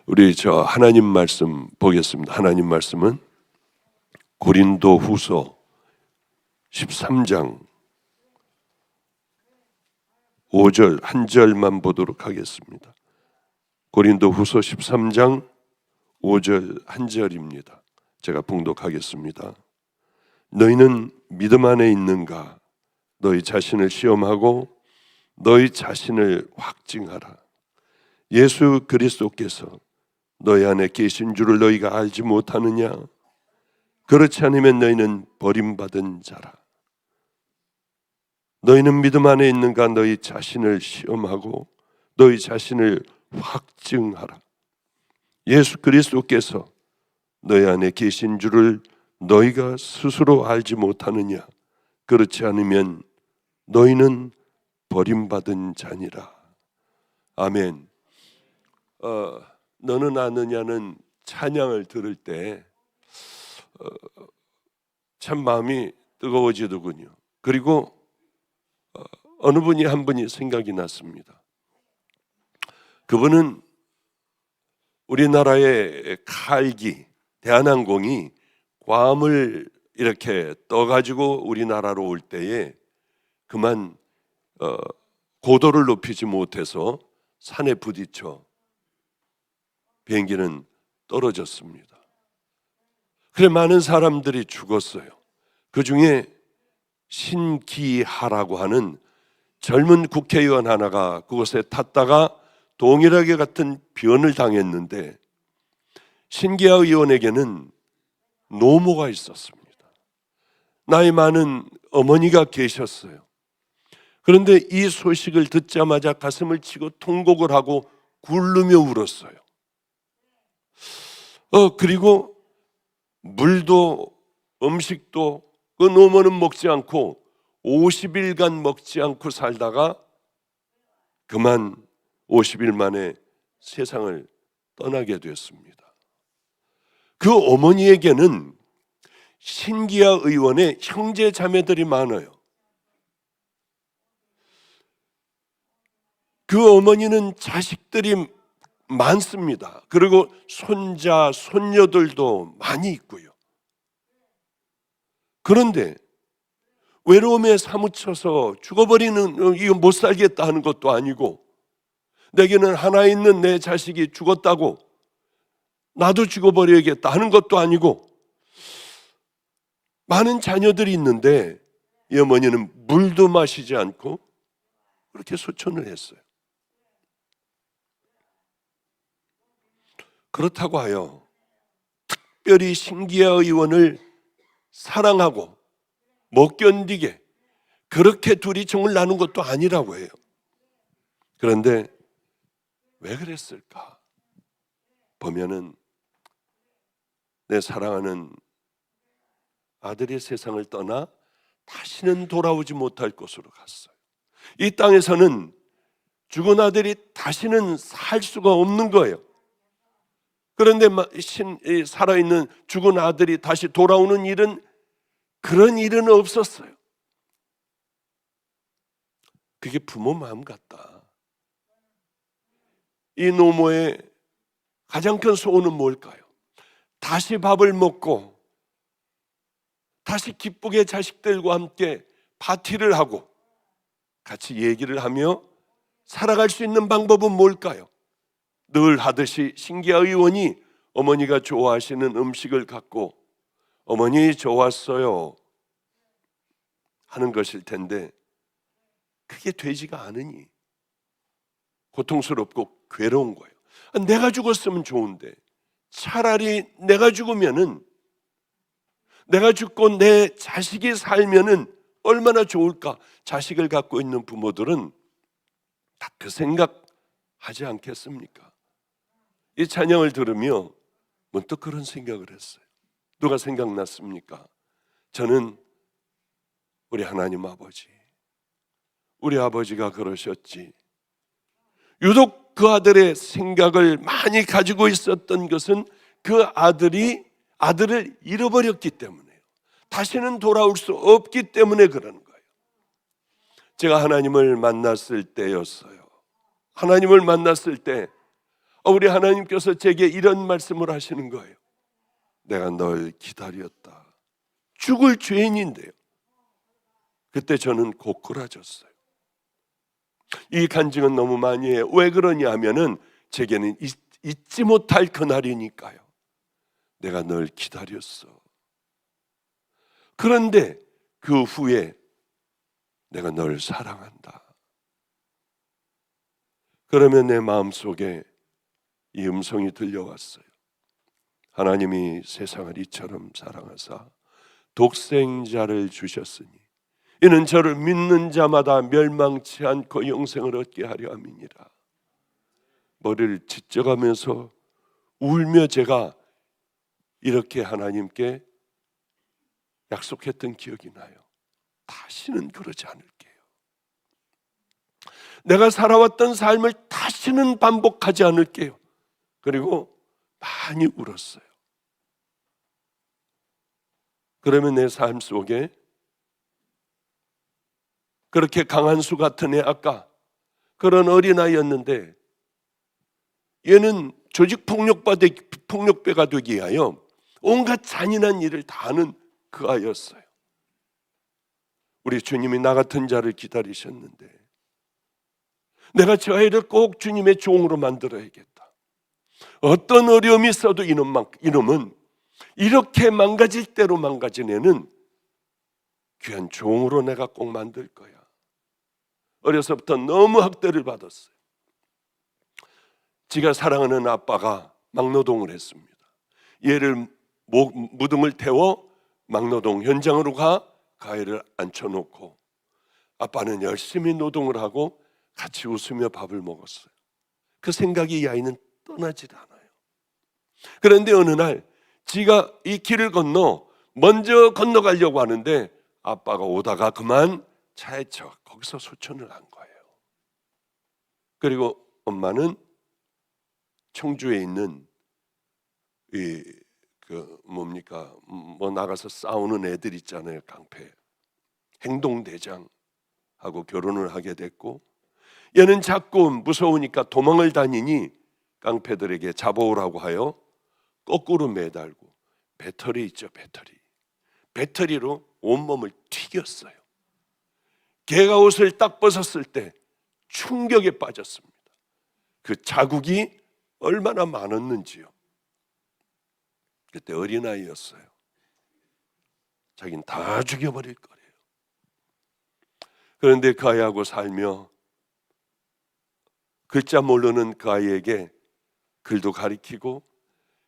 우리 하나님 말씀 보겠습니다. 하나님 말씀은 고린도후서 13장 5절 한 절만 보도록 하겠습니다. 고린도후서 13장 5절 한 절입니다. 제가 봉독하겠습니다. 너희는 믿음 안에 있는가? 너희 자신을 시험하고 너희 자신을 확증하라. 예수 그리스도께서 너희 안에 계신 줄을 너희가 알지 못하느냐? 그렇지 않으면 너희는 버림받은 자라. 너희는 믿음 안에 있는가? 너희 자신을 시험하고 너희 자신을 확증하라. 예수 그리스도께서 너희 안에 계신 줄을 너희가 스스로 알지 못하느냐? 그렇지 않으면 너희는 버림받은 자니라. 아멘. 너는 아느냐는 찬양을 들을 때 참 마음이 뜨거워지더군요. 그리고 어느 분이 한 분이 생각이 났습니다. 그분은 우리나라의 칼기 대한항공이 괌을 이렇게 떠가지고 우리나라로 올 때에 그만 고도를 높이지 못해서 산에 부딪혀 비행기는 떨어졌습니다. 그래 많은 사람들이 죽었어요. 그 중에 신기하라고 하는 젊은 국회의원 하나가 그곳에 탔다가 동일하게 같은 변을 당했는데, 신기하 의원에게는 노모가 있었습니다. 나이 많은 어머니가 계셨어요. 그런데 이 소식을 듣자마자 가슴을 치고 통곡을 하고 굴르며 울었어요. 그리고 물도 음식도 그 노모는 먹지 않고 50일간 먹지 않고 살다가 그만 50일 만에 세상을 떠나게 되었습니다. 그 어머니에게는 신기하 의원의 형제 자매들이 많아요. 그 어머니는 자식들이 많습니다. 그리고 손자, 손녀들도 많이 있고요. 그런데 외로움에 사무쳐서 죽어버리는, 이거 못 살겠다 하는 것도 아니고, 내게는 하나 있는 내 자식이 죽었다고 나도 죽어버려야겠다 하는 것도 아니고, 많은 자녀들이 있는데 이 어머니는 물도 마시지 않고 그렇게 소천을 했어요. 그렇다고 하여 특별히 신기하 의원을 사랑하고 못 견디게 그렇게 둘이 정을 나눈 것도 아니라고 해요. 그런데 왜 그랬을까? 보면은 내 사랑하는 아들이 세상을 떠나 다시는 돌아오지 못할 곳으로 갔어요. 이 땅에서는 죽은 아들이 다시는 살 수가 없는 거예요. 그런데 살아있는 죽은 아들이 다시 돌아오는 일은, 그런 일은 없었어요. 그게 부모 마음 같다. 이 노모의 가장 큰 소원은 뭘까요? 다시 밥을 먹고 다시 기쁘게 자식들과 함께 파티를 하고 같이 얘기를 하며 살아갈 수 있는 방법은 뭘까요? 늘 하듯이 신기하 의원이 어머니가 좋아하시는 음식을 갖고 어머니 좋았어요 하는 것일 텐데, 그게 되지가 않으니 고통스럽고 괴로운 거예요. 내가 죽었으면 좋은데, 차라리 내가 죽으면은, 내가 죽고 내 자식이 살면은 얼마나 좋을까. 자식을 갖고 있는 부모들은 다 그 생각 하지 않겠습니까? 이 찬양을 들으며 문득 그런 생각을 했어요. 누가 생각났습니까? 저는 우리 하나님 아버지, 우리 아버지가 그러셨지. 유독 그 아들의 생각을 많이 가지고 있었던 것은 그 아들을 잃어버렸기 때문에요. 다시는 돌아올 수 없기 때문에 그러는 거예요. 제가 하나님을 만났을 때였어요. 하나님을 만났을 때 우리 하나님께서 제게 이런 말씀을 하시는 거예요. 내가 널 기다렸다. 죽을 죄인인데요. 그때 저는 고꾸라졌어요. 이 간증은 너무 많이 해요. 왜 그러냐 하면은 제게는 잊지 못할 그날이니까요. 내가 널 기다렸어. 그런데 그 후에 내가 널 사랑한다. 그러면 내 마음속에 이 음성이 들려왔어요. 하나님이 세상을 이처럼 사랑하사 독생자를 주셨으니 이는 저를 믿는 자마다 멸망치 않고 영생을 얻게 하려 함이니라. 머리를 짓쩍하면서 울며 제가 이렇게 하나님께 약속했던 기억이 나요. 다시는 그러지 않을게요. 내가 살아왔던 삶을 다시는 반복하지 않을게요. 그리고 많이 울었어요. 그러면 내 삶 속에 그렇게 강한수 같은 애, 아까 그런 어린아이였는데 얘는 조직폭력배가 되기 위하여 온갖 잔인한 일을 다 하는 그 아이였어요. 우리 주님이 나 같은 자를 기다리셨는데 내가 저 아이를 꼭 주님의 종으로 만들어야겠다. 어떤 어려움이 있어도 이놈은 이렇게 망가질 대로 망가진 애는 귀한 종으로 내가 꼭 만들 거야. 어려서부터 너무 학대를 받았어요. 지가 사랑하는 아빠가 막노동을 했습니다. 얘를 무등을 태워 막노동 현장으로 그 아이를 앉혀놓고 아빠는 열심히 노동을 하고 같이 웃으며 밥을 먹었어요. 그 생각이 이 아이는 떠나질 않아요. 그런데 어느 날 지가 이 길을 먼저 건너가려고 하는데 아빠가 오다가 그만 차에 거기서 소천을 한 거예요. 그리고 엄마는 청주에 있는 나가서 싸우는 애들 있잖아요. 깡패 행동대장하고 결혼을 하게 됐고, 얘는 자꾸 무서우니까 도망을 다니니 깡패들에게 잡아오라고 하여 거꾸로 매달고 배터리 있죠, 배터리로 온몸을 튀겼어요. 개가 옷을 딱 벗었을 때 충격에 빠졌습니다. 그 자국이 얼마나 많았는지요. 그때 어린아이였어요. 자기는 다 죽여버릴 거래요. 그런데 그 아이하고 살며 글자 모르는 그 아이에게 글도 가르치고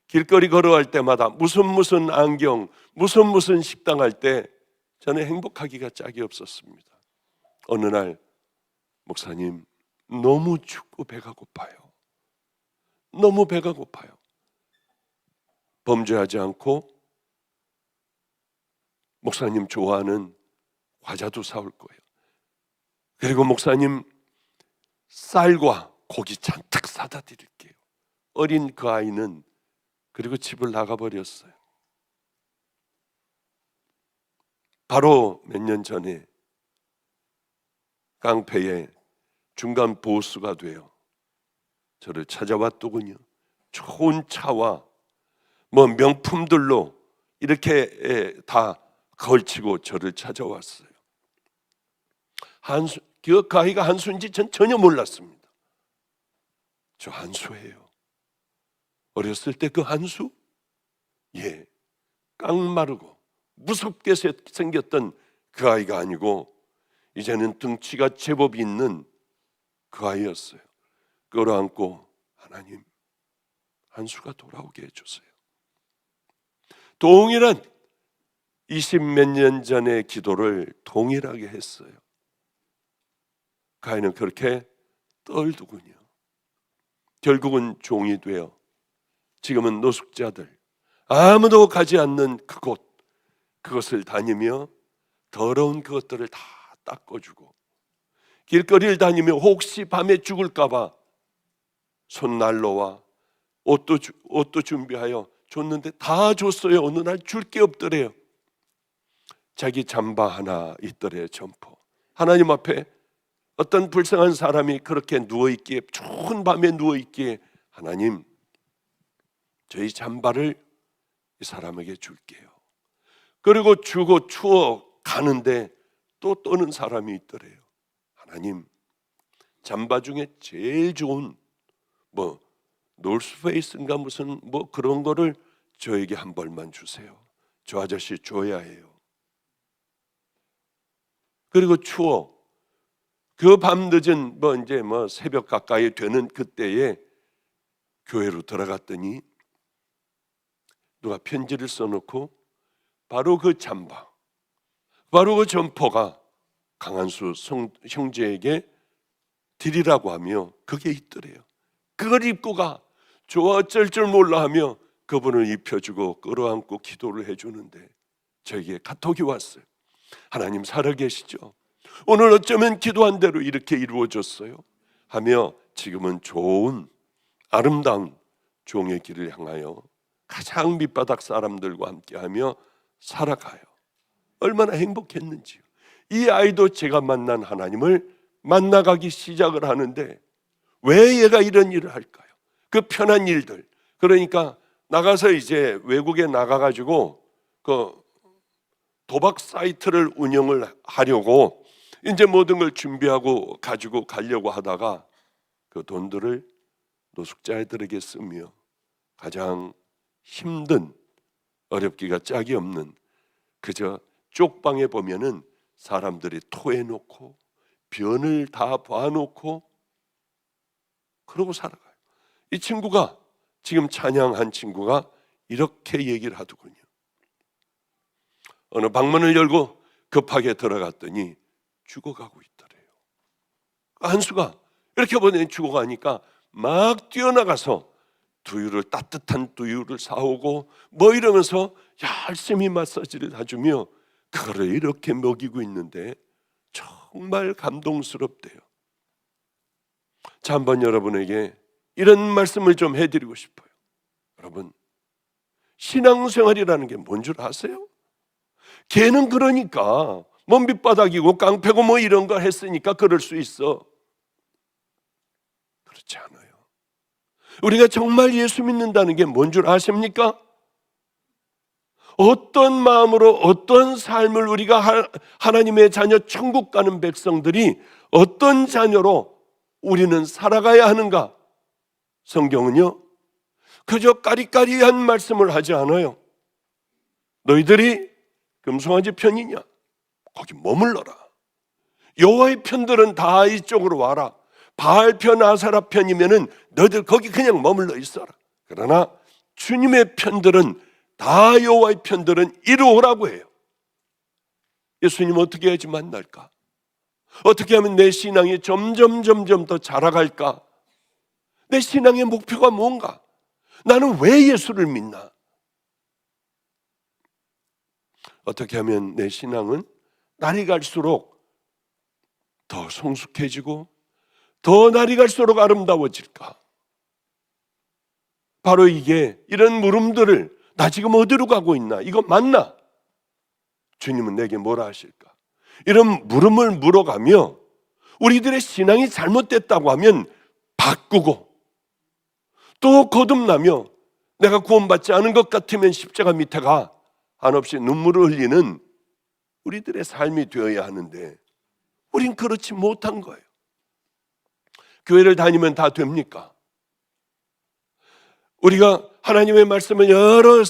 길거리 걸어갈 때마다 무슨 안경, 무슨 식당 할 때 저는 행복하기가 짝이 없었습니다. 어느 날 목사님, 너무 춥고 배가 고파요. 너무 배가 고파요. 범죄하지 않고 목사님 좋아하는 과자도 사올 거예요. 그리고 목사님 쌀과 고기 잔뜩 사다 드릴게요. 어린 그 아이는 그리고 집을 나가버렸어요. 바로 몇 년 전에 깡패의 중간 보수가 되어 저를 찾아왔더군요. 좋은 차와 명품들로 이렇게 다 걸치고 저를 찾아왔어요. 그 아이가 한수인지 전 전혀 몰랐습니다. 저 한수예요. 어렸을 때 그 한수? 예, 깡마르고 무섭게 생겼던 그 아이가 아니고 이제는 등치가 제법 있는 그 아이였어요. 끌어안고 하나님, 한수가 돌아오게 해주세요. 동일한 20몇 년 전의 기도를 동일하게 했어요. 그 아이는 그렇게 떨더군요. 결국은 종이 되어 지금은 노숙자들, 아무도 가지 않는 그것을 다니며 더러운 그것들을 다 닦아주고, 길거리를 다니며 혹시 밤에 죽을까 봐 손난로와 옷도 준비하여 줬는데 다 줬어요. 어느 날 줄 게 없더래요. 자기 잠바 하나 있더래요. 점퍼. 하나님 앞에 어떤 불쌍한 사람이 그렇게 누워있기에, 좋은 밤에 누워있기에 하나님, 저희 잠바를 이 사람에게 줄게요. 그리고 주고 추워 가는데 또 떠는 사람이 있더래요. 하나님, 잠바 중에 제일 좋은 노스페이스인가 무슨 그런 거를 저에게 한 벌만 주세요. 저 아저씨 줘야 해요. 그리고 추워. 그 밤 늦은 이제 새벽 가까이 되는 그때에 교회로 들어갔더니 누가 편지를 써놓고 바로 그 잠바, 바로 그 점퍼가 강한수 형제에게 드리라고 하며 그게 있더래요. 그걸 입고 가. 좋아 어쩔 줄 몰라 하며 그분을 입혀주고 끌어안고 기도를 해주는데 저에게 카톡이 왔어요. 하나님 살아계시죠? 오늘 어쩌면 기도한 대로 이렇게 이루어졌어요 하며 지금은 좋은 아름다운 종의 길을 향하여 가장 밑바닥 사람들과 함께하며 살아가요. 얼마나 행복했는지요. 이 아이도 제가 만난 하나님을 만나가기 시작을 하는데 왜 얘가 이런 일을 할까요? 그 편한 일들. 그러니까 나가서 이제 외국에 나가가지고 그 도박 사이트를 운영을 하려고 이제 모든 걸 준비하고 가지고 가려고 하다가 그 돈들을 노숙자들에게 쓰며 가장 힘든, 어렵기가 짝이 없는, 그저 쪽방에 보면은 사람들이 토해놓고 변을 다 봐놓고 그러고 살아가요. 이 친구가 지금 찬양한 친구가 이렇게 얘기를 하더군요. 어느 방문을 열고 급하게 들어갔더니 죽어가고 있더래요. 한수가 이렇게 보니 죽어가니까 막 뛰어나가서 따뜻한 두유를 사오고 이러면서 열심히 마사지를 해주며 그거를 이렇게 먹이고 있는데 정말 감동스럽대요. 자, 한번 여러분에게 이런 말씀을 좀 해드리고 싶어요. 여러분, 신앙생활이라는 게 뭔 줄 아세요? 걔는 그러니까 밑바닥이고 깡패고 이런 거 했으니까 그럴 수 있어. 그렇지 않아요. 우리가 정말 예수 믿는다는 게 뭔 줄 아십니까? 어떤 마음으로 어떤 삶을 우리가 하나님의 자녀 천국 가는 백성들이 어떤 자녀로 우리는 살아가야 하는가? 성경은요 그저 까리까리한 말씀을 하지 않아요. 너희들이 금송아지 편이냐? 거기 머물러라. 여호와의 편들은 다 이쪽으로 와라. 바알 편, 아사라 편이면은 너희들 거기 그냥 머물러 있어라. 그러나 주님의 편들은 다 여호와의 편들은 이리 오라고 해요. 예수님 어떻게 해야지 만날까? 어떻게 하면 내 신앙이 점점 더 자라갈까? 내 신앙의 목표가 뭔가? 나는 왜 예수를 믿나? 어떻게 하면 내 신앙은 날이 갈수록 더 성숙해지고 더 날이 갈수록 아름다워질까? 바로 이런 물음들을 나 지금 어디로 가고 있나? 이거 맞나? 주님은 내게 뭐라 하실까? 이런 물음을 물어가며 우리들의 신앙이 잘못됐다고 하면 바꾸고 또 거듭나며 내가 구원받지 않은 것 같으면 십자가 밑에 가 한없이 눈물을 흘리는 우리들의 삶이 되어야 하는데 우린 그렇지 못한 거예요. 교회를 다니면 다 됩니까? 우리가 하나님의 말씀을 여러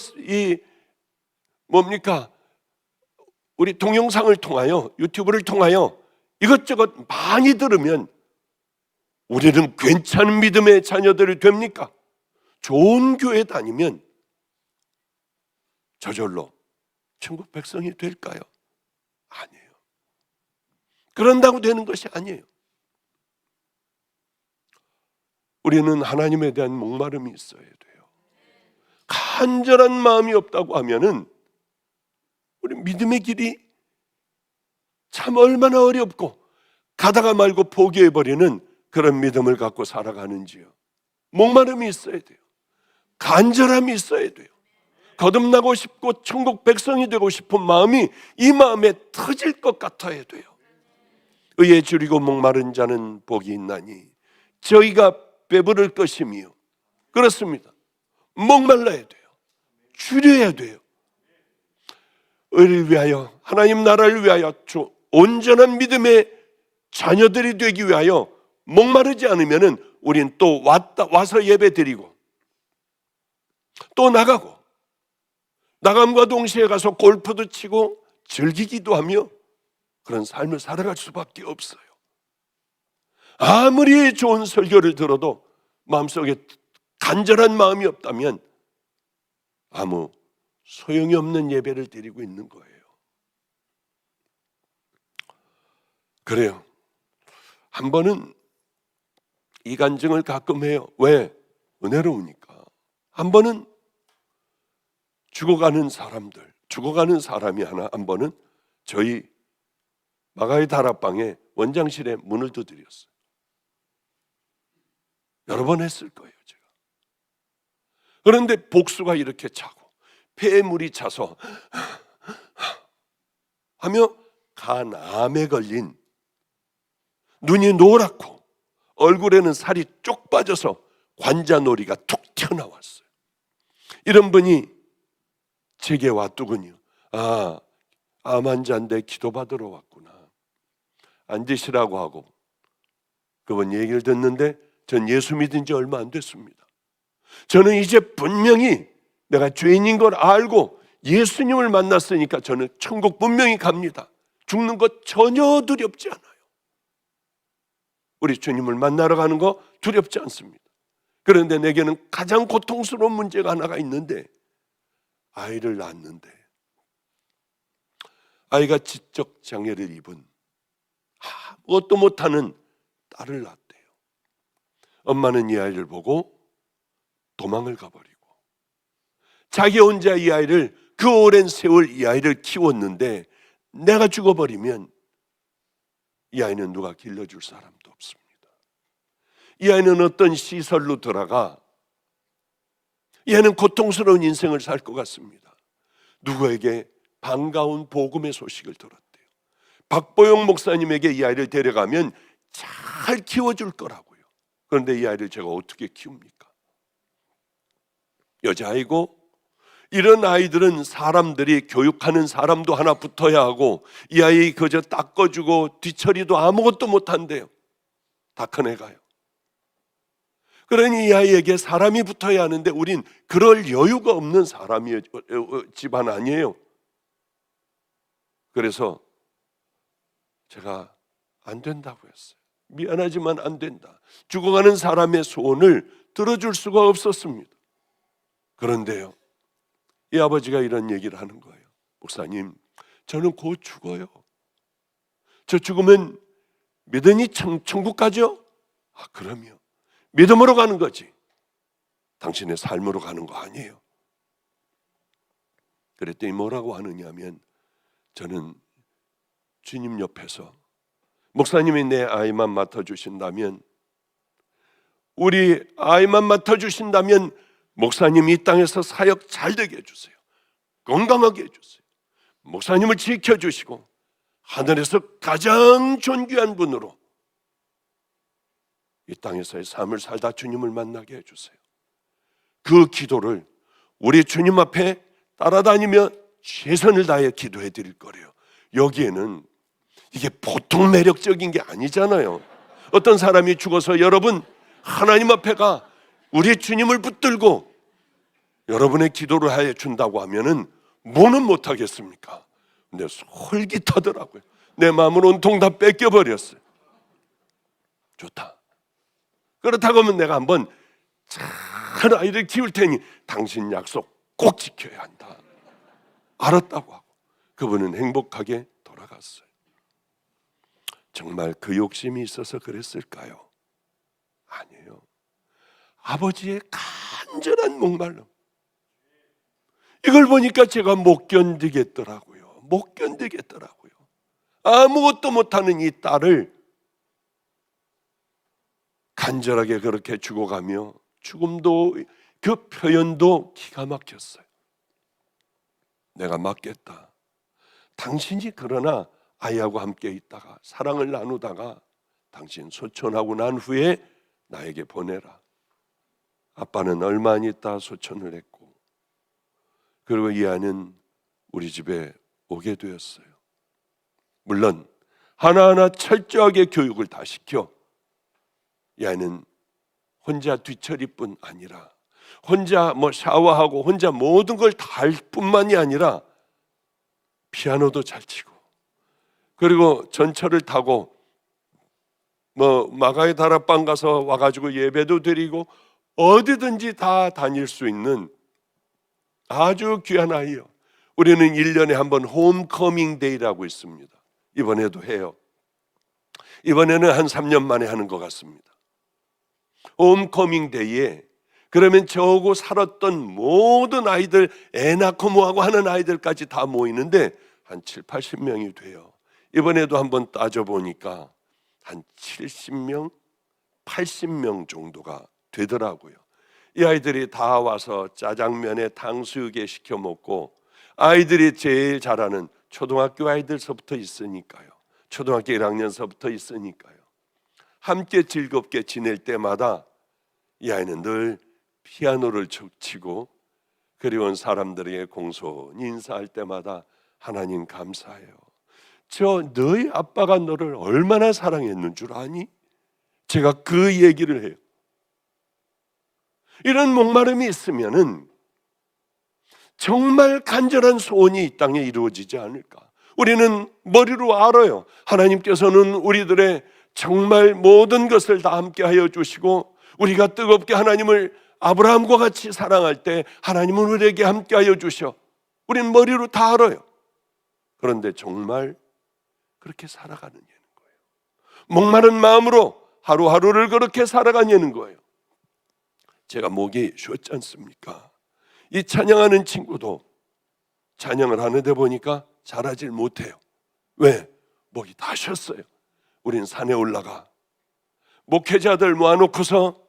우리 동영상을 통하여 유튜브를 통하여 이것저것 많이 들으면 우리는 괜찮은 믿음의 자녀들이 됩니까? 좋은 교회 다니면 저절로 천국 백성이 될까요? 아니에요. 그런다고 되는 것이 아니에요. 우리는 하나님에 대한 목마름이 있어야 돼요. 간절한 마음이 없다고 하면은 우리 믿음의 길이 참 얼마나 어렵고 가다가 말고 포기해버리는 그런 믿음을 갖고 살아가는지요. 목마름이 있어야 돼요. 간절함이 있어야 돼요. 거듭나고 싶고 천국 백성이 되고 싶은 마음이 이 마음에 터질 것 같아야 돼요. 의에 줄이고 목마른 자는 복이 있나니 저희가 배부를 것이며 그렇습니다. 목말라야 돼요. 줄여야 돼요. 의를 위하여, 하나님 나라를 위하여, 온전한 믿음의 자녀들이 되기 위하여 목마르지 않으면은 우린 또 와서 예배 드리고 또 나가고, 나감과 동시에 가서 골프도 치고 즐기기도 하며 그런 삶을 살아갈 수밖에 없어요. 아무리 좋은 설교를 들어도 마음속에 간절한 마음이 없다면 아무 소용이 없는 예배를 드리고 있는 거예요. 그래요. 한 번은 이 간증을 가끔 해요. 왜? 은혜로우니까. 한 번은 죽어가는 사람이 한 번은 저희 마가의 다락방에 원장실에 문을 두드렸어요. 여러 번 했을 거예요, 제가. 그런데 복수가 이렇게 차고 폐에 물이 차서 하며 간암에 걸린, 눈이 노랗고 얼굴에는 살이 쪽 빠져서 관자놀이가 툭 튀어나왔어요. 이런 분이 제게 왔더군요. 아, 암 환자인데 기도받으러 왔구나. 앉으시라고 하고 그분 얘기를 듣는데 전 예수 믿은 지 얼마 안 됐습니다. 저는 이제 분명히 내가 죄인인 걸 알고 예수님을 만났으니까 저는 천국 분명히 갑니다. 죽는 것 전혀 두렵지 않아요. 우리 주님을 만나러 가는 거 두렵지 않습니다. 그런데 내게는 가장 고통스러운 문제가 하나가 있는데, 아이를 낳았는데 아이가 지적 장애를 입은 아무것도 못하는 딸을 낳았대요. 엄마는 이 아이를 보고 도망을 가버리고 자기 혼자 이 아이를, 그 오랜 세월 이 아이를 키웠는데 내가 죽어버리면 이 아이는 누가 길러줄 사람도 없습니다. 이 아이는 어떤 시설로 들어가 이 아이는 고통스러운 인생을 살 것 같습니다. 누구에게 반가운 복음의 소식을 들었대요. 박보영 목사님에게 이 아이를 데려가면 잘 키워줄 거라고요. 그런데 이 아이를 제가 어떻게 키웁니까? 여자아이고, 이런 아이들은 사람들이 교육하는 사람도 하나 붙어야 하고, 이 아이 그저 닦아주고 뒤처리도 아무것도 못한대요. 다 큰 애가요. 그러니 이 아이에게 사람이 붙어야 하는데 우린 그럴 여유가 없는 사람이에요. 집안 아니에요. 그래서 제가 안 된다고 했어요. 미안하지만 안 된다. 죽어가는 사람의 소원을 들어줄 수가 없었습니다. 그런데요, 이 아버지가 이런 얘기를 하는 거예요. 목사님, 저는 곧 죽어요. 저 죽으면 믿으니 천국 가죠? 아, 그럼요. 믿음으로 가는 거지. 당신의 삶으로 가는 거 아니에요. 그랬더니 뭐라고 하느냐면, 저는 주님 옆에서 목사님이 내 아이만 맡아주신다면, 우리 아이만 맡아주신다면 목사님이 이 땅에서 사역 잘 되게 해주세요. 건강하게 해주세요. 목사님을 지켜주시고 하늘에서 가장 존귀한 분으로 이 땅에서의 삶을 살다 주님을 만나게 해주세요. 그 기도를 우리 주님 앞에 따라다니며 최선을 다해 기도해 드릴 거래요. 여기에는 이게 보통 매력적인 게 아니잖아요. 어떤 사람이 죽어서 여러분 하나님 앞에 가 우리 주님을 붙들고 여러분의 기도를 해 준다고 하면은 뭐는 못하겠습니까? 근데 솔깃하더라고요. 내 마음을 온통 다 뺏겨버렸어요. 좋다. 그렇다고 하면 내가 한번 잘 아이를 키울 테니 당신 약속 꼭 지켜야 한다. 알았다고 하고 그분은 행복하게 돌아갔어요. 정말 그 욕심이 있어서 그랬을까요? 아니에요. 아버지의 간절한 목말름. 이걸 보니까 제가 못 견디겠더라고요. 못 견디겠더라고요. 아무것도 못하는 이 딸을 간절하게 그렇게 죽어가며, 죽음도 그 표현도 기가 막혔어요. 내가 맞겠다. 당신이 그러나 아이하고 함께 있다가 사랑을 나누다가 당신 소천하고 난 후에 나에게 보내라. 아빠는 얼마 안 있다 소천을 했고, 그리고 이 아이는 우리 집에 오게 되었어요. 물론 하나하나 철저하게 교육을 다 시켜 이 아이는 혼자 뒤처리뿐 아니라 혼자 샤워하고 혼자 모든 걸 다 할 뿐만이 아니라 피아노도 잘 치고, 그리고 전철을 타고 마가의 다락방 가서 와가지고 예배도 드리고 어디든지 다 다닐 수 있는 아주 귀한 아이요. 우리는 1년에 한 번 홈커밍 데이라고 있습니다. 이번에도 해요. 이번에는 한 3년 만에 하는 것 같습니다. 홈커밍 데이에 그러면 저하고 살았던 모든 아이들, 애 낳고 뭐하고 하는 아이들까지 다 모이는데 한 7, 80명이 돼요. 이번에도 한번 따져보니까 한 70명, 80명 정도가 되더라고요. 이 아이들이 다 와서 짜장면에 탕수육에 시켜 먹고, 아이들이 제일 잘하는 초등학교 아이들서부터 있으니까요. 초등학교 1학년서부터 있으니까요. 함께 즐겁게 지낼 때마다 이 아이는 늘 피아노를 치고 그리운 사람들에게 공손히 인사할 때마다 하나님 감사해요. 너희 아빠가 너를 얼마나 사랑했는 줄 아니? 제가 그 얘기를 해요. 이런 목마름이 있으면은 정말 간절한 소원이 이 땅에 이루어지지 않을까? 우리는 머리로 알아요. 하나님께서는 우리들의 정말 모든 것을 다 함께 하여 주시고, 우리가 뜨겁게 하나님을 아브라함과 같이 사랑할 때 하나님은 우리에게 함께 하여 주셔. 우리는 머리로 다 알아요. 그런데 정말 그렇게 살아가느냐는 거예요. 목마른 마음으로 하루하루를 그렇게 살아가냐는 거예요. 제가 목이 쉬었지 않습니까? 이 찬양하는 친구도 찬양을 하는데 보니까 잘하질 못해요. 왜? 목이 다 쉬었어요. 우린 산에 올라가 목회자들 모아놓고서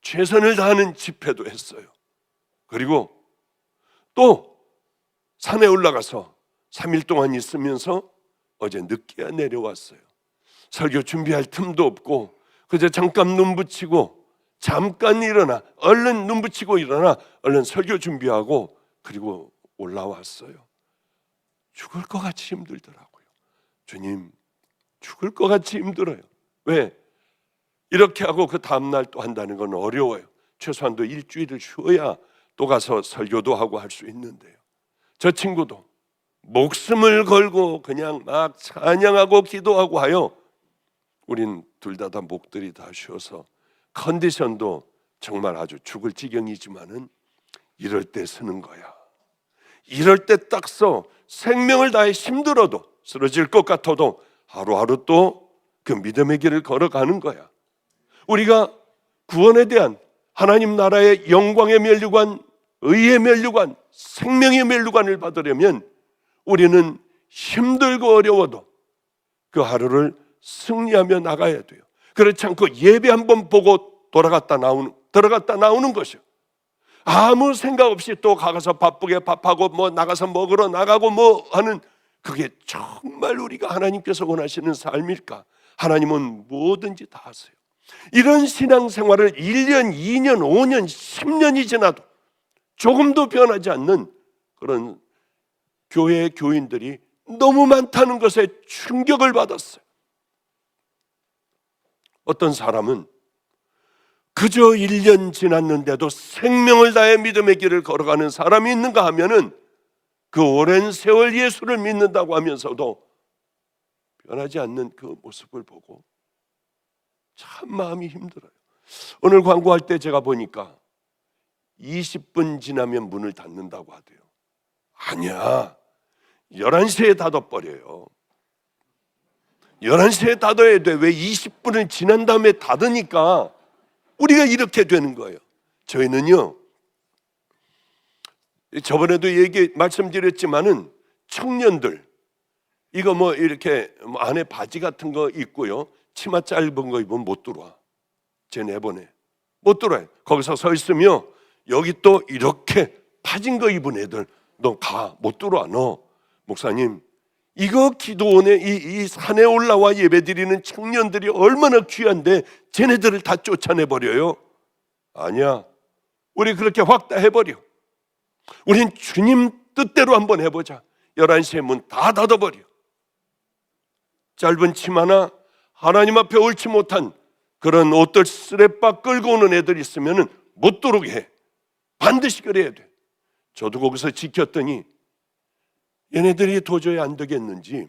최선을 다하는 집회도 했어요. 그리고 또 산에 올라가서 3일 동안 있으면서 어제 늦게 내려왔어요. 설교 준비할 틈도 없고 그저 잠깐 눈 붙이고 잠깐 일어나, 얼른 눈 붙이고 일어나 얼른 설교 준비하고 그리고 올라왔어요. 죽을 것 같이 힘들더라고요. 주님, 죽을 것 같이 힘들어요. 왜? 이렇게 하고 그 다음날 또 한다는 건 어려워요. 최소한도 일주일을 쉬어야 또 가서 설교도 하고 할 수 있는데요. 저 친구도 목숨을 걸고 그냥 막 찬양하고 기도하고 하여 우린 둘 다 목들이 다 쉬어서 컨디션도 정말 아주 죽을 지경이지만은 이럴 때 쓰는 거야. 이럴 때 딱 써. 생명을 다해 힘들어도 쓰러질 것 같아도 하루하루 또 그 믿음의 길을 걸어가는 거야. 우리가 구원에 대한 하나님 나라의 영광의 면류관, 의의 면류관, 생명의 면류관을 받으려면 우리는 힘들고 어려워도 그 하루를 승리하며 나가야 돼요. 그렇지 않고 예배 한번 보고 들어갔다 나오는 것이요. 아무 생각 없이 또 가서 바쁘게 밥하고 나가서 먹으러 나가고 하는, 그게 정말 우리가 하나님께서 원하시는 삶일까? 하나님은 뭐든지 다 하세요. 이런 신앙생활을 1년, 2년, 5년, 10년이 지나도 조금도 변하지 않는 그런 교회 교인들이 너무 많다는 것에 충격을 받았어요. 어떤 사람은 그저 1년 지났는데도 생명을 다해 믿음의 길을 걸어가는 사람이 있는가 하면은 그 오랜 세월 예수를 믿는다고 하면서도 변하지 않는 그 모습을 보고 참 마음이 힘들어요. 오늘 광고할 때 제가 보니까 20분 지나면 문을 닫는다고 하대요. 아니야, 11시에 닫아버려요. 11시에 닫아야 돼. 왜 20분을 지난 다음에 닫으니까 우리가 이렇게 되는 거예요. 저희는요, 저번에도 말씀드렸지만은 청년들, 이거 이렇게 안에 바지 같은 거 입고요, 치마 짧은 거 입으면 못 들어와. 제 내보내 못 들어와요. 거기서 서 있으면 여기 또 이렇게 파진 거 입은 애들, 너 가, 못 들어와. 너 목사님, 이거 기도원에 이 산에 올라와 예배드리는 청년들이 얼마나 귀한데 쟤네들을 다 쫓아내버려요. 아니야, 우리 그렇게 확 다 해버려. 우린 주님 뜻대로 한번 해보자. 11시에 문 다 닫아버려. 짧은 치마나 하나님 앞에 옳지 못한 그런 옷들 쓰레빠 끌고 오는 애들 있으면 못 들어오게 해. 반드시 그래야 돼. 저도 거기서 지켰더니 얘네들이 도저히 안 되겠는지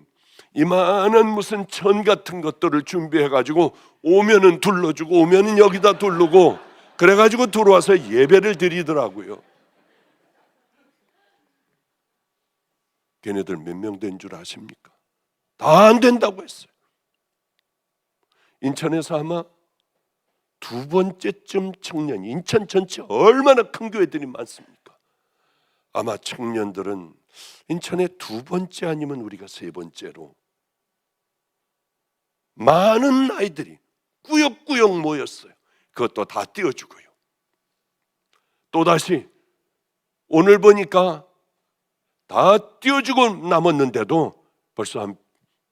이만한 무슨 천 같은 것들을 준비해가지고 오면은 둘러주고 오면은 여기다 두르고 그래가지고 들어와서 예배를 드리더라고요. 걔네들 몇 명 된 줄 아십니까? 다 안 된다고 했어요. 인천에서 아마 두 번째쯤 청년이, 인천 전체 얼마나 큰 교회들이 많습니까? 아마 청년들은 인천에 두 번째 아니면 우리가 세 번째로 많은 아이들이 꾸역꾸역 모였어요. 그것도 다 띄워주고요. 또다시 오늘 보니까 다 띄워주고 남았는데도 벌써 한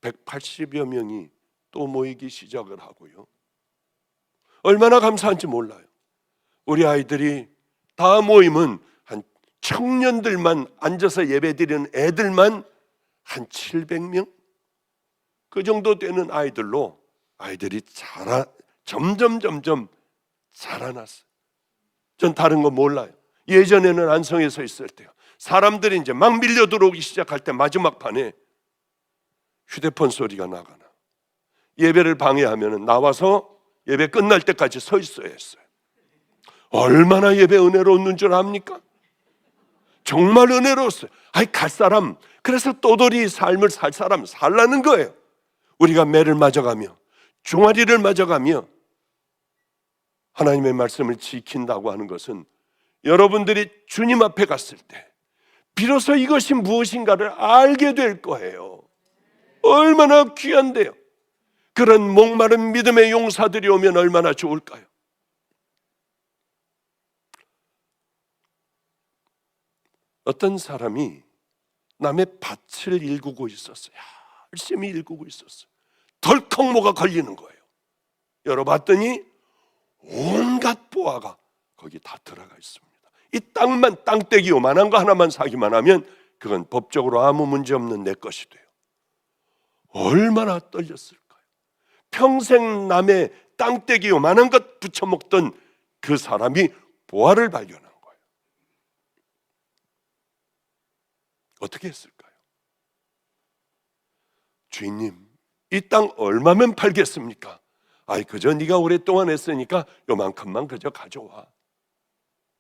180여 명이 또 모이기 시작을 하고요. 얼마나 감사한지 몰라요. 우리 아이들이 다 모이면 한 청년들만 앉아서 예배드리는 애들만 한 700명? 그 정도 되는 아이들로 아이들이 점점 자라났어요. 전 다른 거 몰라요. 예전에는 안성에서 있을 때요, 사람들이 이제 막 밀려 들어오기 시작할 때 마지막 판에 휴대폰 소리가 나가나 예배를 방해하면 나와서 예배 끝날 때까지 서 있어야 했어요. 얼마나 예배 은혜로웠는 줄 압니까? 정말 은혜로웠어요. 갈 사람, 그래서 또돌이 삶을 살 사람 살라는 거예요. 우리가 매를 맞아가며 종아리를 맞아가며 하나님의 말씀을 지킨다고 하는 것은 여러분들이 주님 앞에 갔을 때 비로소 이것이 무엇인가를 알게 될 거예요. 얼마나 귀한데요. 그런 목마른 믿음의 용사들이 오면 얼마나 좋을까요? 어떤 사람이 남의 밭을 일구고 있었어요. 열심히 일구고 있었어요. 덜컥 뭐가 걸리는 거예요. 열어봤더니 온갖 보화가 거기 다 들어가 있습니다. 이 땅만, 땅떼기 요만한 거 하나만 사기만 하면 그건 법적으로 아무 문제 없는 내 것이 돼요. 얼마나 떨렸을까요? 평생 남의 땅떼기 요만한 것 붙여먹던 그 사람이 보화를 발견한 거예요. 어떻게 했을까요? 주인님, 이 땅 얼마면 팔겠습니까? 그저 네가 오랫동안 했으니까 요만큼만 그저 가져와.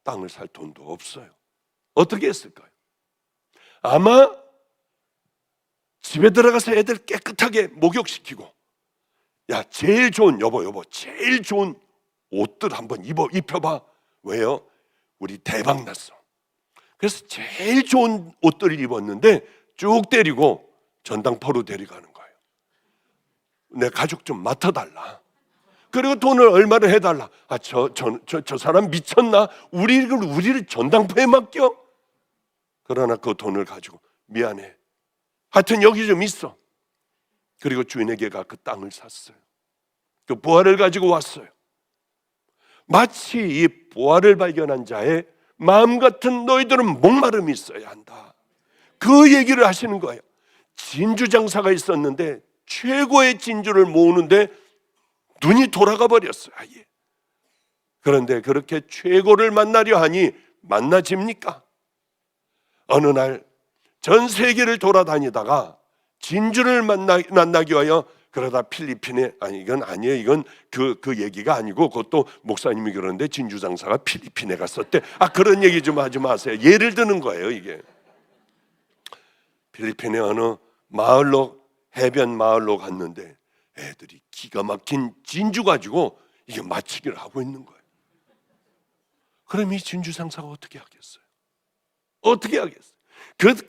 땅을 살 돈도 없어요. 어떻게 했을까요? 아마 집에 들어가서 애들 깨끗하게 목욕시키고, 야, 제일 좋은, 여보 제일 좋은 옷들 한번 입혀봐. 왜요? 우리 대박 났어. 그래서 제일 좋은 옷들을 입었는데 쭉 데리고 전당포로 데려가는 거예요. 내 가족 좀 맡아달라. 그리고 돈을 얼마를 해달라. 저 사람 미쳤나? 우리를 전당포에 맡겨? 그러나 그 돈을 가지고 미안해, 하여튼 여기 좀 있어. 그리고 주인에게 그 땅을 샀어요. 그 보화를 가지고 왔어요. 마치 이 보화를 발견한 자의 마음 같은 너희들은 목마름이 있어야 한다. 그 얘기를 하시는 거예요. 진주 장사가 있었는데 최고의 진주를 모으는데 눈이 돌아가 버렸어요. 아예. 그런데 그렇게 최고를 만나려 하니 만나집니까? 어느 날 전 세계를 돌아다니다가 진주를 만나기 위하여, 그러다 필리핀에, 이건 아니에요. 이건 그 얘기가 아니고, 그것도 목사님이 그러는데 진주 장사가 필리핀에 갔었대. 그런 얘기 좀 하지 마세요. 예를 드는 거예요, 이게. 필리핀의 어느 마을로, 해변 마을로 갔는데 애들이 기가 막힌 진주 가지고 이게 맞추기를 하고 있는 거예요. 그럼 이 진주 장사가 어떻게 하겠어요? 어떻게 하겠어요?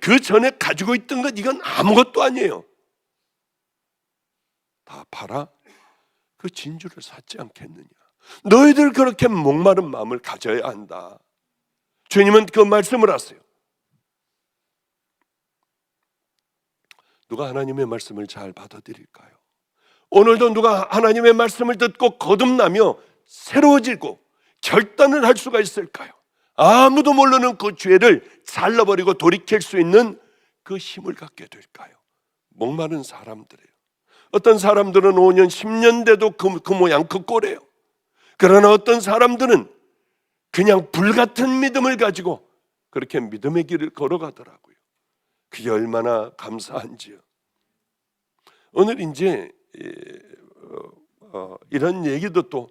그 전에 가지고 있던 것, 이건 아무것도 아니에요. 다 팔아 그 진주를 샀지 않겠느냐. 너희들 그렇게 목마른 마음을 가져야 한다. 주님은 그 말씀을 하세요. 누가 하나님의 말씀을 잘 받아들일까요? 오늘도 누가 하나님의 말씀을 듣고 거듭나며 새로워지고 결단을 할 수가 있을까요? 아무도 모르는 그 죄를 잘라버리고 돌이킬 수 있는 그 힘을 갖게 될까요? 목마른 사람들이에요. 어떤 사람들은 5년, 10년 돼도 그 모양 그 꼴이에요. 그러나 어떤 사람들은 그냥 불같은 믿음을 가지고 그렇게 믿음의 길을 걸어가더라고요. 그게 얼마나 감사한지요. 오늘 이제 이런 얘기도 또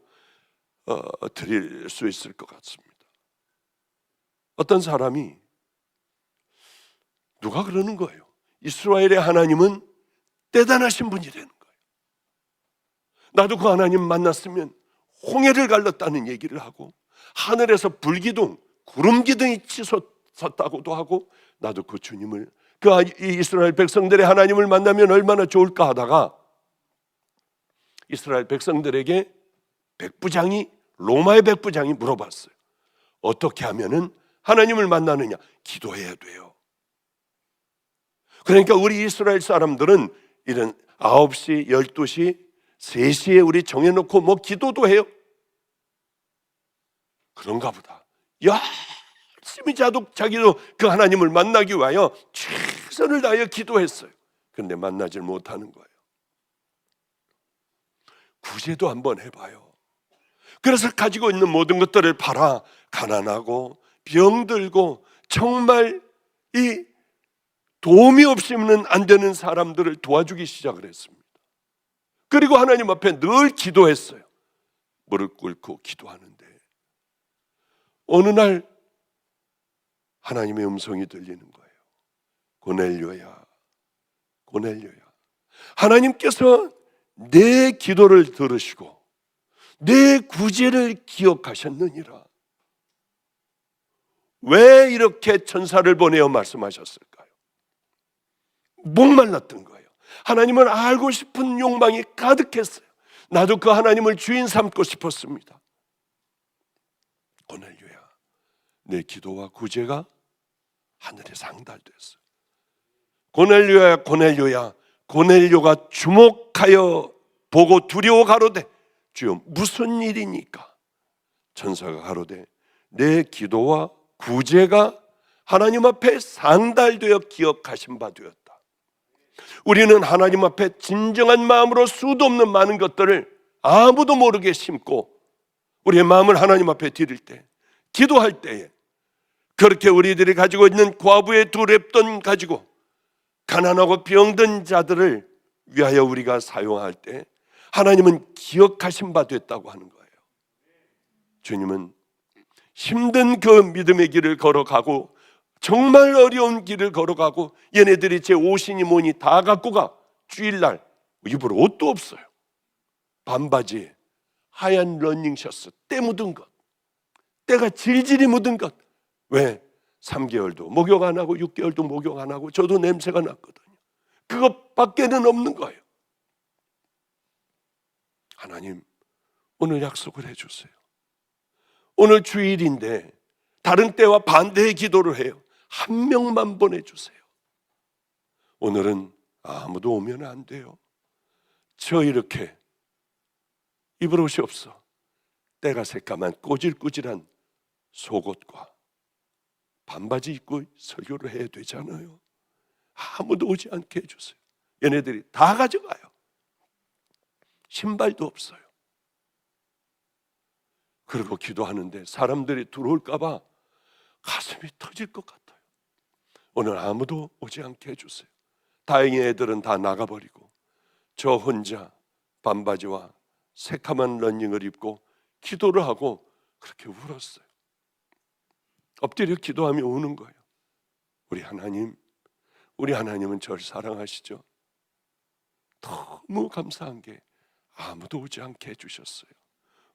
드릴 수 있을 것 같습니다. 어떤 사람이 누가 그러는 거예요. 이스라엘의 하나님은 대단하신 분이라는 거예요. 나도 그 하나님 만났으면 홍해를 갈랐다는 얘기를 하고 하늘에서 불기둥, 구름기둥이 치솟았다고도 하고 나도 그 주님을 그 이스라엘 백성들의 하나님을 만나면 얼마나 좋을까 하다가 이스라엘 백성들에게 로마의 백부장이 물어봤어요. 어떻게 하면은 하나님을 만나느냐? 기도해야 돼요. 그러니까 우리 이스라엘 사람들은 이런 9시, 12시, 3시에 우리 정해놓고 뭐 기도도 해요. 그런가 보다. 열심히 자기도 그 하나님을 만나기 위하여 최선을 다하여 기도했어요. 그런데 만나질 못하는 거예요. 구제도 한번 해봐요. 그래서 가지고 있는 모든 것들을 팔아 가난하고 병들고 정말 이 도움이 없이는 안 되는 사람들을 도와주기 시작을 했습니다. 그리고 하나님 앞에 늘 기도했어요. 무릎 꿇고 기도하는데 어느 날 하나님의 음성이 들리는 거예요. 고넬료야, 고넬료야. 하나님께서 내 기도를 들으시고 내 구제를 기억하셨느니라. 왜 이렇게 천사를 보내어 말씀하셨을까요? 목말랐던 거예요. 하나님을 알고 싶은 욕망이 가득했어요. 나도 그 하나님을 주인 삼고 싶었습니다. 고넬료야, 내 기도와 구제가 하늘에 상달됐어요. 고넬료야, 고넬료야. 고넬료가 주목하여 보고 두려워 가로되 주여 무슨 일이니까? 천사가 가로되 내 기도와 구제가 하나님 앞에 상달되어 기억하신 바 되었다. 우리는 하나님 앞에 진정한 마음으로 수도 없는 많은 것들을 아무도 모르게 심고 우리의 마음을 하나님 앞에 드릴 때, 기도할 때에 그렇게 우리들이 가지고 있는 과부의 두 렙돈 가지고 가난하고 병든 자들을 위하여 우리가 사용할 때 하나님은 기억하신 바 됐다고 하는 거예요. 주님은 힘든 그 믿음의 길을 걸어가고 정말 어려운 길을 걸어가고 얘네들이 제 옷이니 뭐니 다 갖고 가. 주일날 입을 옷도 없어요. 반바지에 하얀 러닝셔츠, 때 묻은 것, 때가 질질이 묻은 것. 왜? 3개월도 목욕 안 하고 6개월도 목욕 안 하고 저도 냄새가 났거든요. 그것밖에는 없는 거예요. 하나님, 오늘 약속을 해주세요. 오늘 주일인데 다른 때와 반대의 기도를 해요. 한 명만 보내주세요. 오늘은 아무도 오면 안 돼요. 저 이렇게 입을 옷이 없어. 때가 새까만 꼬질꼬질한 속옷과 반바지 입고 설교를 해야 되잖아요. 아무도 오지 않게 해주세요. 얘네들이 다 가져가요. 신발도 없어요. 그리고 기도하는데 사람들이 들어올까 봐 가슴이 터질 것 같아요. 오늘 아무도 오지 않게 해주세요. 다행히 애들은 다 나가버리고 저 혼자 반바지와 새카만 러닝을 입고 기도를 하고 그렇게 울었어요. 엎드려 기도하며 우는 거예요. 우리 하나님은 저를 사랑하시죠. 너무 감사한 게 아무도 오지 않게 해주셨어요.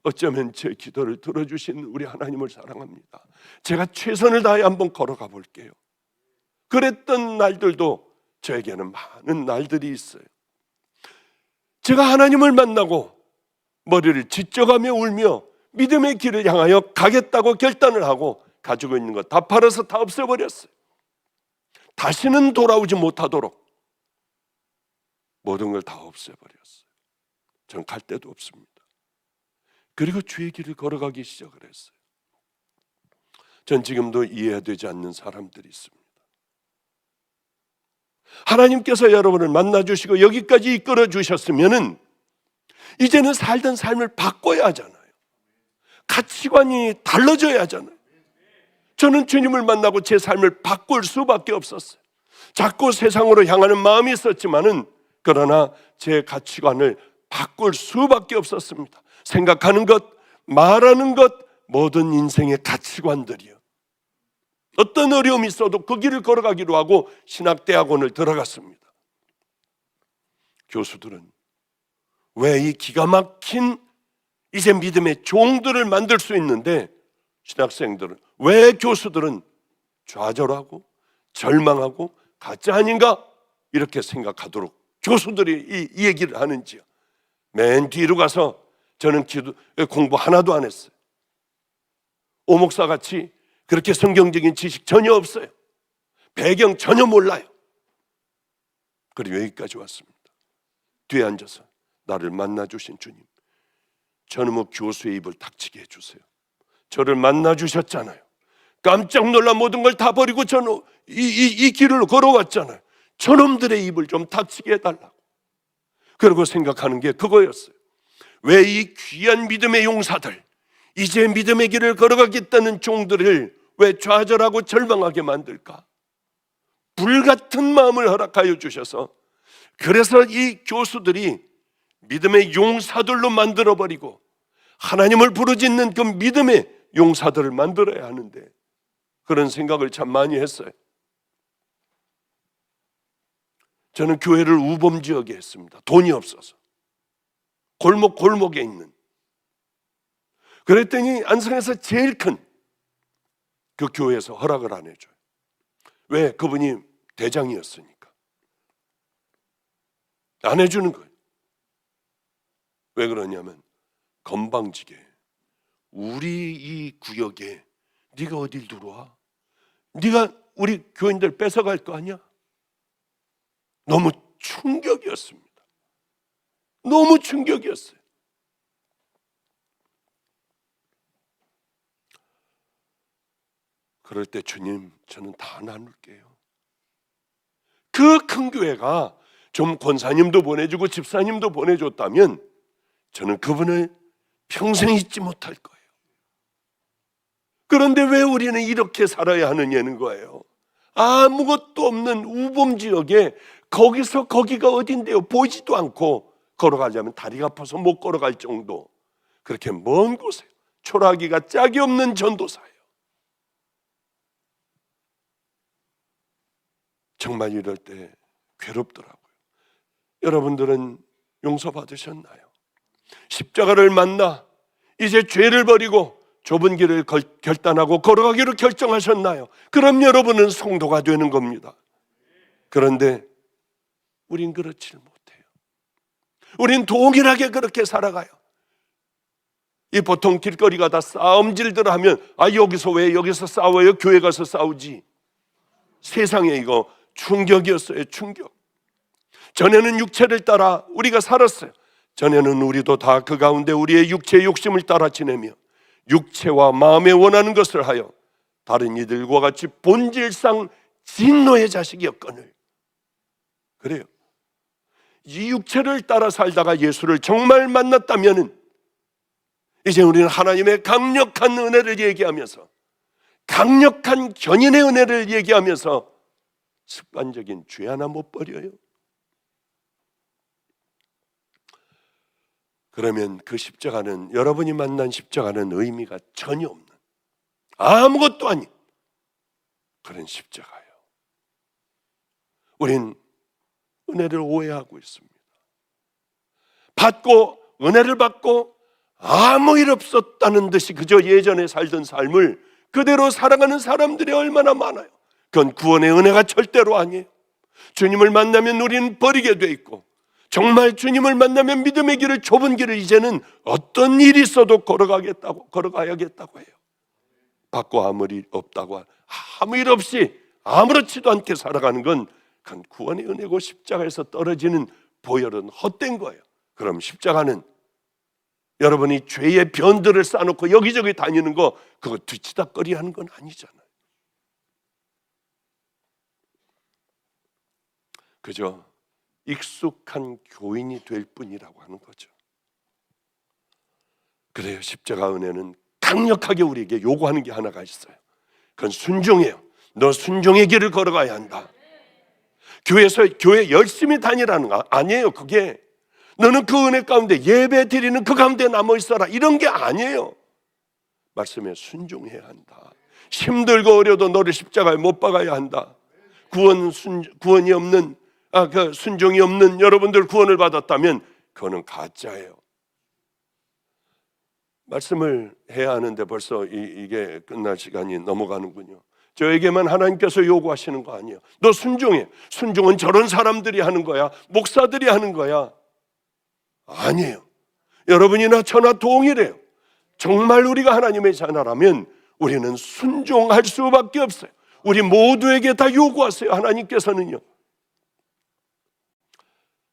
어쩌면 제 기도를 들어주신 우리 하나님을 사랑합니다. 제가 최선을 다해 한번 걸어가 볼게요. 그랬던 날들도 저에게는 많은 날들이 있어요. 제가 하나님을 만나고 머리를 찢어가며 울며 믿음의 길을 향하여 가겠다고 결단을 하고 가지고 있는 것 다 팔아서 다 없애버렸어요. 다시는 돌아오지 못하도록 모든 걸 다 없애버렸어요. 전 갈 데도 없습니다. 그리고 주의 길을 걸어가기 시작을 했어요. 전 지금도 이해되지 않는 사람들이 있습니다. 하나님께서 여러분을 만나주시고 여기까지 이끌어 주셨으면은 이제는 살던 삶을 바꿔야 하잖아요. 가치관이 달라져야 하잖아요. 저는 주님을 만나고 제 삶을 바꿀 수밖에 없었어요. 자꾸 세상으로 향하는 마음이 있었지만은 그러나 제 가치관을 바꿀 수밖에 없었습니다. 생각하는 것, 말하는 것, 모든 인생의 가치관들이요. 어떤 어려움이 있어도 그 길을 걸어가기로 하고 신학대학원을 들어갔습니다. 교수들은 왜 이 기가 막힌 이제 믿음의 종들을 만들 수 있는데 신학생들은 왜 교수들은 좌절하고 절망하고 가짜 아닌가 이렇게 생각하도록 교수들이 이 얘기를 하는지요. 맨 뒤로 가서 저는 공부 하나도 안 했어요. 오목사 같이 그렇게 성경적인 지식 전혀 없어요. 배경 전혀 몰라요. 그리고 여기까지 왔습니다. 뒤에 앉아서 나를 만나주신 주님, 저놈의 교수의 입을 닥치게 해주세요. 저를 만나주셨잖아요. 깜짝 놀라 모든 걸 다 버리고 저는 이 길을 걸어왔잖아요. 저놈들의 입을 좀 닥치게 해달라고. 그러고 생각하는 게 그거였어요. 왜 이 귀한 믿음의 용사들, 이제 믿음의 길을 걸어가겠다는 종들을 왜 좌절하고 절망하게 만들까? 불같은 마음을 허락하여 주셔서 그래서 이 교수들이 믿음의 용사들로 만들어버리고 하나님을 부르짖는 그 믿음의 용사들을 만들어야 하는데 그런 생각을 참 많이 했어요. 저는 교회를 우범지역에 했습니다. 돈이 없어서 골목에 있는. 그랬더니 안성에서 제일 큰 그 교회에서 허락을 안 해줘요. 왜? 그분이 대장이었으니까 안 해주는 거예요. 왜 그러냐면 건방지게 우리 이 구역에 네가 어딜 들어와? 네가 우리 교인들 뺏어갈 거 아니야? 너무 충격이었습니다. 너무 충격이었어요. 그럴 때 주님, 저는 다 나눌게요. 그 큰 교회가 좀 권사님도 보내주고 집사님도 보내줬다면 저는 그분을 평생 잊지 못할 거예요. 그런데 왜 우리는 이렇게 살아야 하느냐는 거예요. 아무것도 없는 우범지역에 거기서 거기가 어딘데요? 보이지도 않고 걸어가려면 다리가 아파서 못 걸어갈 정도, 그렇게 먼 곳에 초라하기가 짝이 없는 전도사예요. 정말 이럴 때 괴롭더라고요. 여러분들은 용서받으셨나요? 십자가를 만나 이제 죄를 버리고 좁은 길을 결단하고 걸어가기로 결정하셨나요? 그럼 여러분은 성도가 되는 겁니다. 그런데 우린 그렇지 못해요. 우린 동일하게 그렇게 살아가요. 이 보통 길거리 가다 싸움질들 하면 여기서 왜 여기서 싸워요? 교회 가서 싸우지. 세상에 이거 충격이었어요. 충격. 전에는 육체를 따라 우리가 살았어요. 전에는 우리도 다 그 가운데 우리의 육체의 욕심을 따라 지내며 육체와 마음에 원하는 것을 하여 다른 이들과 같이 본질상 진노의 자식이었거늘. 그래요. 이 육체를 따라 살다가 예수를 정말 만났다면 이제 우리는 하나님의 강력한 은혜를 얘기하면서, 강력한 견인의 은혜를 얘기하면서 습관적인 죄 하나 못 버려요. 그러면 그 십자가는, 여러분이 만난 십자가는 의미가 전혀 없는, 아무것도 아닌 그런 십자가예요. 우린 은혜를 오해하고 있습니다. 은혜를 받고 아무 일 없었다는 듯이 그저 예전에 살던 삶을 그대로 살아가는 사람들이 얼마나 많아요. 그건 구원의 은혜가 절대로 아니에요. 주님을 만나면 우리는 버리게 돼 있고, 정말 주님을 만나면 믿음의 길을, 좁은 길을 이제는 어떤 일이 있어도 걸어가야겠다고 해요. 받고 아무 일 없다고, 아무 일 없이 아무렇지도 않게 살아가는 건 그건 구원의 은혜고 십자가에서 떨어지는 보혈은 헛된 거예요. 그럼 십자가는 여러분이 죄의 변들을 쌓아놓고 여기저기 다니는 거 그거 뒤치다거리 하는 건 아니잖아요. 그저 익숙한 교인이 될 뿐이라고 하는 거죠. 그래요. 십자가 은혜는 강력하게 우리에게 요구하는 게 하나가 있어요. 그건 순종이에요. 너 순종의 길을 걸어가야 한다. 교회 열심히 다니라는 거 아니에요. 그게 너는 그 은혜 가운데 예배 드리는 그 가운데 남아 있어라 이런 게 아니에요. 말씀에 순종해야 한다. 힘들고 어려도 너를 십자가에 못 박아야 한다. 구원이 없는 그 순종이 없는 여러분들 구원을 받았다면 그거는 가짜예요. 말씀을 해야 하는데 벌써 이게 끝날 시간이 넘어가는군요. 저에게만 하나님께서 요구하시는 거 아니에요. 너 순종해. 순종은 저런 사람들이 하는 거야. 목사들이 하는 거야. 아니에요. 여러분이나 저나 동일해요. 정말 우리가 하나님의 자녀라면 우리는 순종할 수밖에 없어요. 우리 모두에게 다 요구하세요. 하나님께서는요.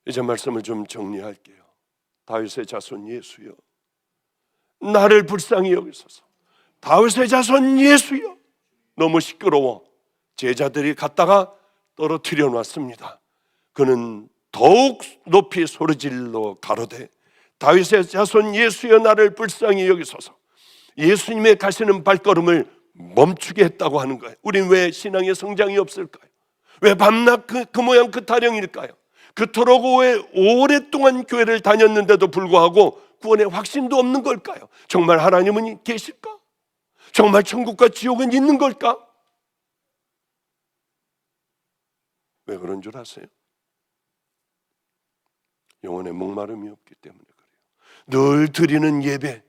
이제 말씀을 좀 정리할게요. 다윗의 자손 예수여, 나를 불쌍히 여기소서. 다윗의 자손 예수여, 너무 시끄러워. 제자들이 갔다가 떨어뜨려 놨습니다. 그는 더욱 높이 소리질러 가로되 다윗의 자손 예수여, 나를 불쌍히 여기소서. 예수님의 가시는 발걸음을 멈추게 했다고 하는 거예요. 우린 왜 신앙의 성장이 없을까요? 왜 밤낮 그 모양 그 타령일까요? 그토록 오랫동안 교회를 다녔는데도 불구하고 구원의 확신도 없는 걸까요? 정말 하나님은 계실까? 정말 천국과 지옥은 있는 걸까? 왜 그런 줄 아세요? 영혼의 목마름이 없기 때문에 그래요. 늘 드리는 예배,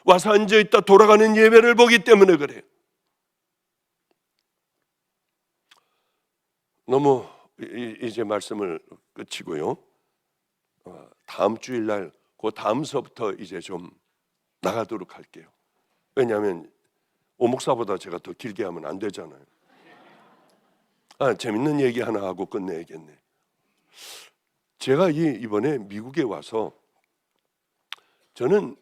와서 앉아있다 돌아가는 예배를 보기 때문에 그래요. 너무 이제 말씀을 끝이고요. 다음 주일날 그 다음 서부터 이제 좀 나가도록 할게요. 왜냐하면 오목사보다 제가 더 길게 하면 안 되잖아요. 재밌는 얘기 하나 하고 끝내야겠네. 제가 이번에 미국에 와서 저는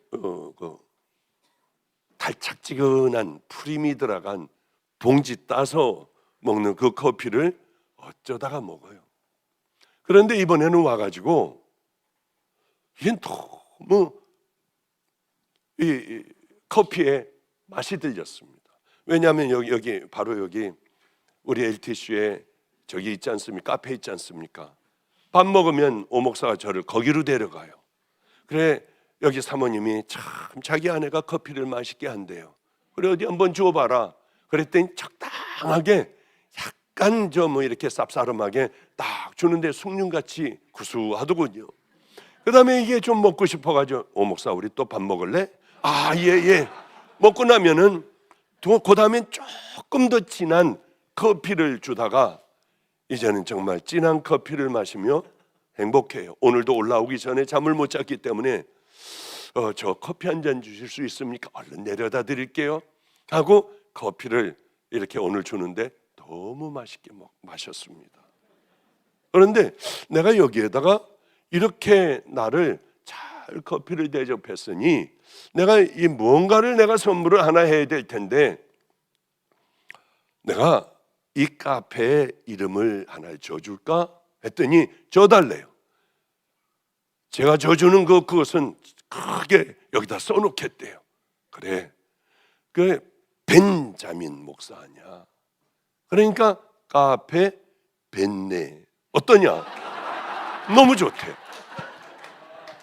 달짝지근한 프림이 들어간 봉지 따서 먹는 그 커피를 어쩌다가 먹어요. 그런데 이번에는 와가지고 이게 너무 이 커피에 맛이 들렸습니다. 왜냐하면 여기 바로 여기 우리 LTC에 저기 있지 않습니까? 카페 있지 않습니까? 밥 먹으면 오목사가 저를 거기로 데려가요. 그래 여기 사모님이 참 자기 아내가 커피를 맛있게 한대요. 그래 어디 한번 주워봐라. 그랬더니 적당하게 약간 이렇게 쌉싸름하게 딱 주는데 숭늉같이 구수하더군요. 그 다음에 이게 좀 먹고 싶어가지고 오목사 우리 또 밥 먹을래? 예. 먹고 나면은 그 다음엔 조금 더 진한 커피를 주다가 이제는 정말 진한 커피를 마시며 행복해요. 오늘도 올라오기 전에 잠을 못 잤기 때문에 저 커피 한 잔 주실 수 있습니까? 얼른 내려다 드릴게요 하고 커피를 이렇게 오늘 주는데 너무 맛있게 마셨습니다. 그런데 내가 여기에다가 이렇게 나를 잘 커피를 대접했으니 내가 이 무언가를 내가 선물을 하나 해야 될 텐데 내가 이 카페의 이름을 하나 줘줄까 했더니 줘달래요. 제가 줘주는 그것은 크게 여기다 써놓겠대요. 그래, 그 벤자민 목사 아니야. 그러니까 카페 벤네 어떠냐? 너무 좋대.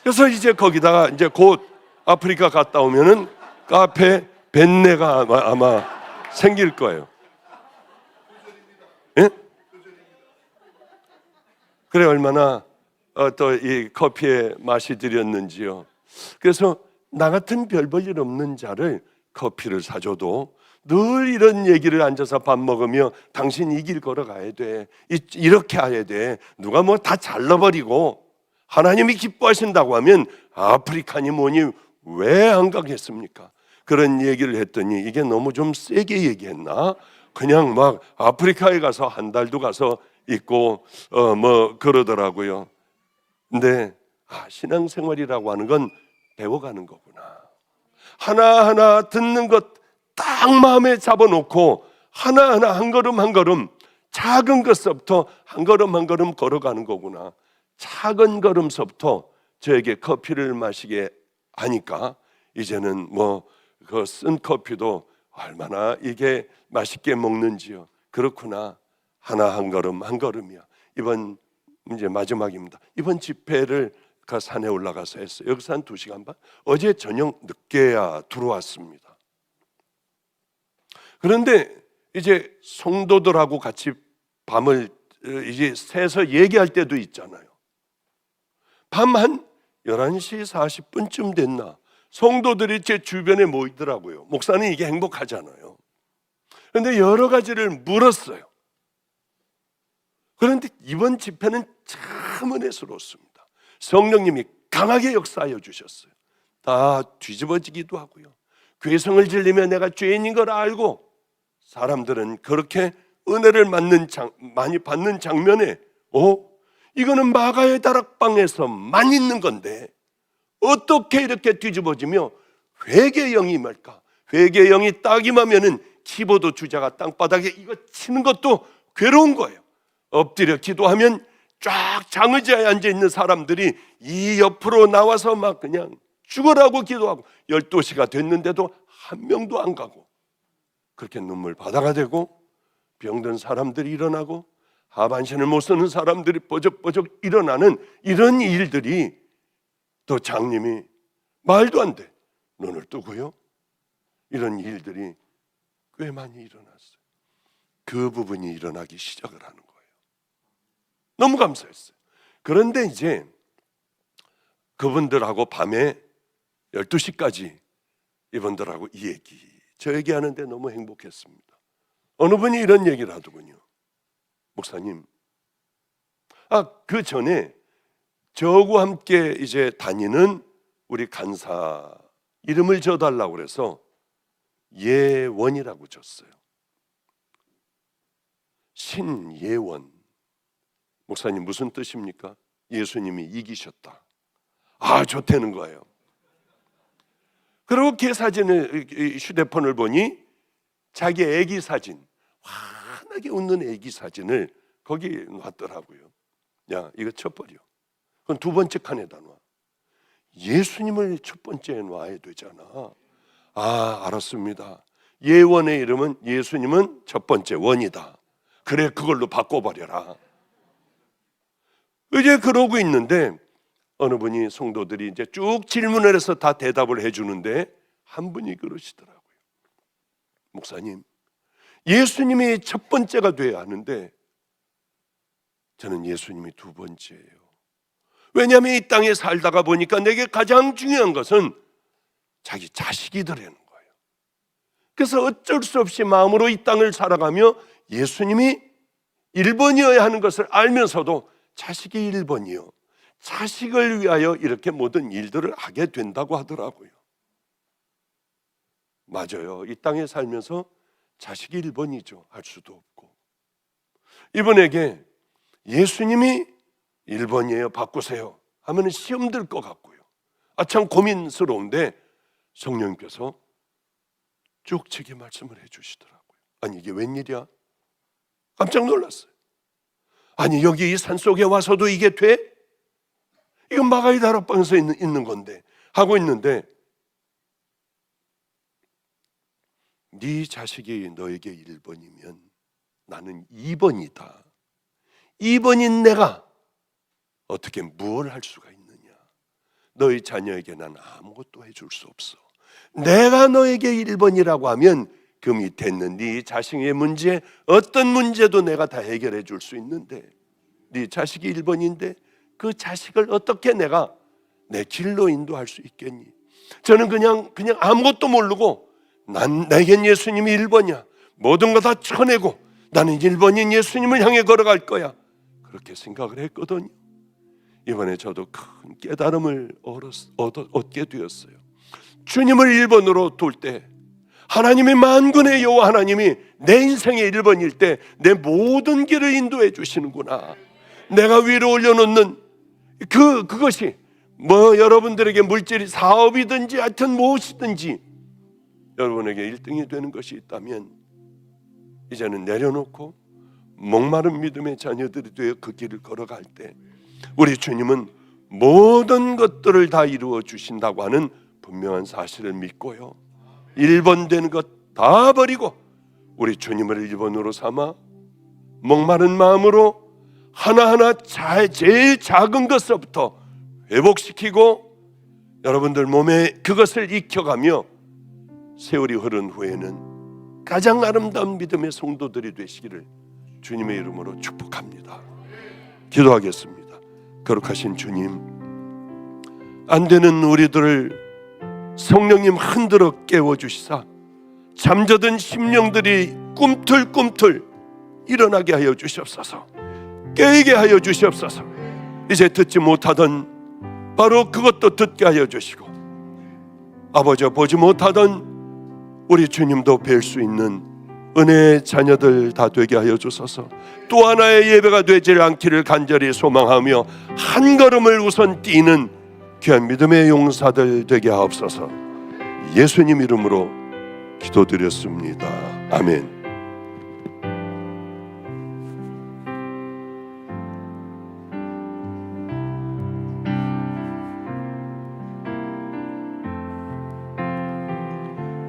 그래서 이제 거기다가 이제 곧 아프리카 갔다 오면은 카페 벤네가 아마 생길 거예요. 예? 그래 얼마나 또 이 커피에 맛이 들였는지요. 그래서 나 같은 별 볼 일 없는 자를 커피를 사줘도 늘 이런 얘기를 앉아서 밥 먹으며 당신 이 길 걸어가야 돼. 이렇게 해야 돼. 누가 뭐 다 잘라버리고 하나님이 기뻐하신다고 하면 아프리카니 뭐니 왜 안 가겠습니까? 그런 얘기를 했더니 이게 너무 좀 세게 얘기했나? 그냥 막 아프리카에 가서 한 달도 가서 있고 뭐 그러더라고요. 근데 신앙생활이라고 하는 건 배워가는 거구나. 하나하나 듣는 것 딱 마음에 잡아놓고 하나하나 한 걸음 한 걸음 작은 것서부터 한 걸음 한 걸음 걸어가는 거구나. 작은 걸음서부터 저에게 커피를 마시게 하니까 이제는 뭐 그 쓴 커피도 얼마나 이게 맛있게 먹는지요. 그렇구나. 하나 한 걸음 한 걸음이야. 이번 이제 마지막입니다. 이번 집회를 그 산에 올라가서 했어요. 여기서 한 2시간 반. 어제 저녁 늦게야 들어왔습니다. 그런데 이제 성도들하고 같이 밤을 이제 새서 얘기할 때도 있잖아요. 밤 한 11시 40분쯤 됐나 성도들이 제 주변에 모이더라고요. 목사는 이게 행복하잖아요. 그런데 여러 가지를 물었어요. 그런데 이번 집회는 참 은혜스러웠습니다. 성령님이 강하게 역사하여 주셨어요. 다 뒤집어지기도 하고요. 괴성을 지르며 내가 죄인인 걸 알고 사람들은 그렇게 은혜를 많이 받는 장면에 이거는 마가의 다락방에서만 있는 건데 어떻게 이렇게 뒤집어지며 회개의 영이 임할까? 회개의 영이 딱 임하면은 키보드 주자가 땅바닥에 이거 치는 것도 괴로운 거예요. 엎드려 기도하면 쫙 장의자에 앉아있는 사람들이 이 옆으로 나와서 막 그냥 죽으라고 기도하고 12시가 됐는데도 한 명도 안 가고 그렇게 눈물 바다가 되고 병든 사람들이 일어나고 하반신을 못 쓰는 사람들이 버적버적 일어나는 이런 일들이 또 장님이 말도 안 돼. 눈을 뜨고요. 이런 일들이 꽤 많이 일어났어요. 그 부분이 일어나기 시작을 하는 거예요. 너무 감사했어요. 그런데 이제 그분들하고 밤에 12시까지 이분들하고 이 얘기 저 얘기하는데 너무 행복했습니다. 어느 분이 이런 얘기를 하더군요. 목사님, 그 전에 저하고 함께 이제 다니는 우리 간사 이름을 줘달라고 그래서 예원이라고 줬어요. 신예원. 목사님 무슨 뜻입니까? 예수님이 이기셨다. 좋다는 거예요. 그리고 걔 사진을 휴대폰을 보니 자기 애기 사진, 환하게 웃는 애기 사진을 거기 놨더라고요. 야, 이거 쳐버려. 그건 2번째 칸에다 놔. 예수님을 첫 번째에 놔야 되잖아. 알았습니다. 예원의 이름은 예수님은 첫 번째 원이다. 그래, 그걸로 바꿔버려라. 이제 그러고 있는데 어느 분이 성도들이 이제 쭉 질문을 해서 다 대답을 해주는데 한 분이 그러시더라고요. 목사님, 예수님이 첫 번째가 돼야 하는데 저는 예수님이 2번째예요. 왜냐하면 이 땅에 살다가 보니까 내게 가장 중요한 것은 자기 자식이더라는 거예요. 그래서 어쩔 수 없이 마음으로 이 땅을 살아가며 예수님이 1번이어야 하는 것을 알면서도 자식이 1번이요. 자식을 위하여 이렇게 모든 일들을 하게 된다고 하더라고요. 맞아요. 이 땅에 살면서 자식이 1번이죠. 할 수도 없고. 이분에게 예수님이 1번이에요. 바꾸세요 하면 시험 들 것 같고요. 참 고민스러운데 성령님께서 쭉 제게 말씀을 해주시더라고요. 아니, 이게 웬일이야? 깜짝 놀랐어요. 아니, 여기 이 산속에 와서도 이게 돼? 이건 마가의 다락방에서 있는 건데 하고 있는데 네 자식이 너에게 1번이면 나는 2번이다. 2번인 내가 어떻게 무엇을 할 수가 있느냐? 너희 자녀에게 난 아무것도 해줄 수 없어. 내가 너에게 1번이라고 하면 그 밑에 있는 네 자식의 문제, 어떤 문제도 내가 다 해결해 줄 수 있는데 네 자식이 1번인데 그 자식을 어떻게 내가 내 길로 인도할 수 있겠니? 저는 그냥 아무것도 모르고 내겐 예수님이 1번이야. 모든 거 다 쳐내고 나는 1번인 예수님을 향해 걸어갈 거야. 그렇게 생각을 했거든요. 이번에 저도 큰 깨달음을 얻게 되었어요. 주님을 1번으로 둘 때 하나님의 만군의 여호와 하나님이 내 인생의 1번일 때 내 모든 길을 인도해 주시는구나. 내가 위로 올려놓는 그것이 여러분들에게 물질이 사업이든지 하여튼 무엇이든지 여러분에게 1등이 되는 것이 있다면 이제는 내려놓고 목마른 믿음의 자녀들이 되어 그 길을 걸어갈 때 우리 주님은 모든 것들을 다 이루어 주신다고 하는 분명한 사실을 믿고요, 1번 되는 것 다 버리고 우리 주님을 1번으로 삼아 목마른 마음으로 하나하나 제일 작은 것부터 회복시키고 여러분들 몸에 그것을 익혀가며 세월이 흐른 후에는 가장 아름다운 믿음의 성도들이 되시기를 주님의 이름으로 축복합니다. 기도하겠습니다. 거룩하신 주님, 안 되는 우리들을 성령님 흔들어 깨워주시사 잠자던 심령들이 꿈틀꿈틀 일어나게 하여 주시옵소서. 깨게 하여 주시옵소서. 이제 듣지 못하던 바로 그것도 듣게 하여 주시고, 아버지 보지 못하던 우리 주님도 뵐 수 있는 은혜의 자녀들 다 되게 하여 주소서. 또 하나의 예배가 되지 않기를 간절히 소망하며 한 걸음을 우선 뛰는 귀한 믿음의 용사들 되게 하옵소서. 예수님 이름으로 기도드렸습니다. 아멘.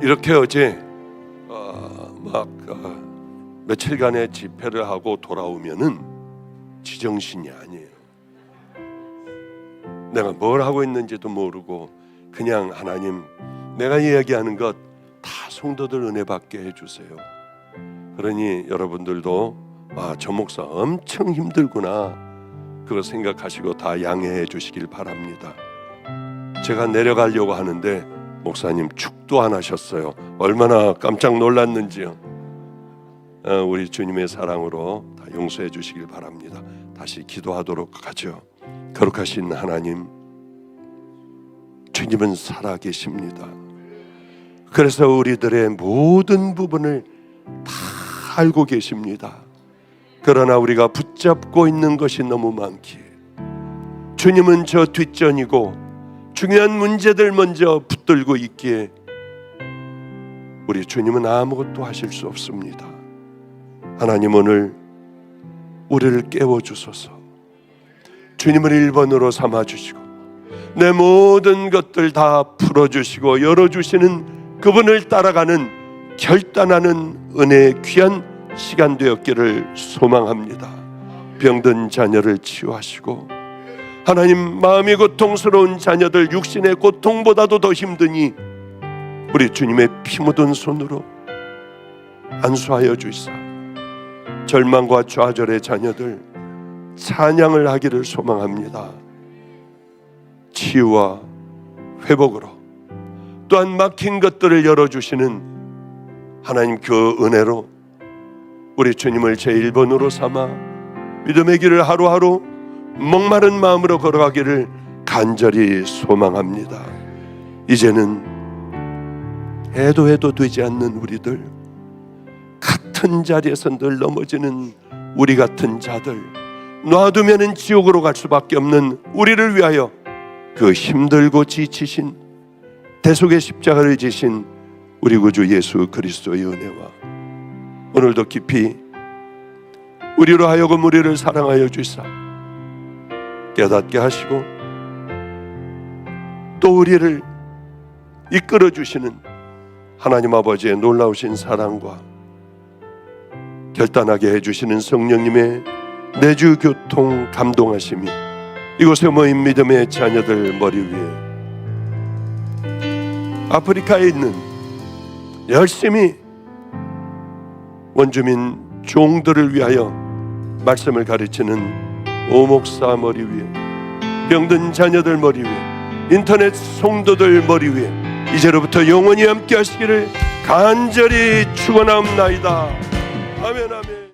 이렇게 어제 며칠간의 집회를 하고 돌아오면은 지정신이 아니에요. 내가 뭘 하고 있는지도 모르고 그냥 하나님, 내가 이야기하는 것 다 성도들 은혜 받게 해주세요. 그러니 여러분들도 저 목사 엄청 힘들구나, 그거 생각하시고 다 양해해 주시길 바랍니다. 제가 내려가려고 하는데 목사님 축도 안 하셨어요. 얼마나 깜짝 놀랐는지요. 우리 주님의 사랑으로 다 용서해 주시길 바랍니다. 다시 기도하도록 하죠. 거룩하신 하나님, 주님은 살아계십니다. 그래서 우리들의 모든 부분을 다 알고 계십니다. 그러나 우리가 붙잡고 있는 것이 너무 많기에 주님은 저 뒷전이고 중요한 문제들 먼저 붙들고 있기에 우리 주님은 아무것도 하실 수 없습니다. 하나님, 오늘 우리를 깨워주소서. 주님을 1번으로 삼아주시고 내 모든 것들 다 풀어주시고 열어주시는 그분을 따라가는 결단하는 은혜의 귀한 시간 되었기를 소망합니다. 병든 자녀를 치유하시고, 하나님, 마음이 고통스러운 자녀들, 육신의 고통보다도 더 힘드니 우리 주님의 피 묻은 손으로 안수하여 주시사 절망과 좌절의 자녀들 찬양을 하기를 소망합니다. 치유와 회복으로, 또한 막힌 것들을 열어주시는 하나님 그 은혜로 우리 주님을 제1번으로 삼아 믿음의 길을 하루하루 목마른 마음으로 걸어가기를 간절히 소망합니다. 이제는 해도 되지 않는 우리들, 같은 자리에서 늘 넘어지는 우리 같은 자들, 놔두면은 지옥으로 갈 수밖에 없는 우리를 위하여 그 힘들고 지치신 대속의 십자가를 지신 우리 구주 예수 그리스도의 은혜와 오늘도 깊이 우리로 하여금 우리를 사랑하여 주시사 깨닫게 하시고 또 우리를 이끌어 주시는 하나님 아버지의 놀라우신 사랑과 결단하게 해주시는 성령님의 내주 교통 감동하심이 이곳에 모인 믿음의 자녀들 머리 위에, 아프리카에 있는 열심히 원주민 종들을 위하여 말씀을 가르치는 오목사 머리 위에, 병든 자녀들 머리 위에, 인터넷 성도들 머리 위에 이제로부터 영원히 함께 하시기를 간절히 축원하옵나이다. 아멘, 아멘.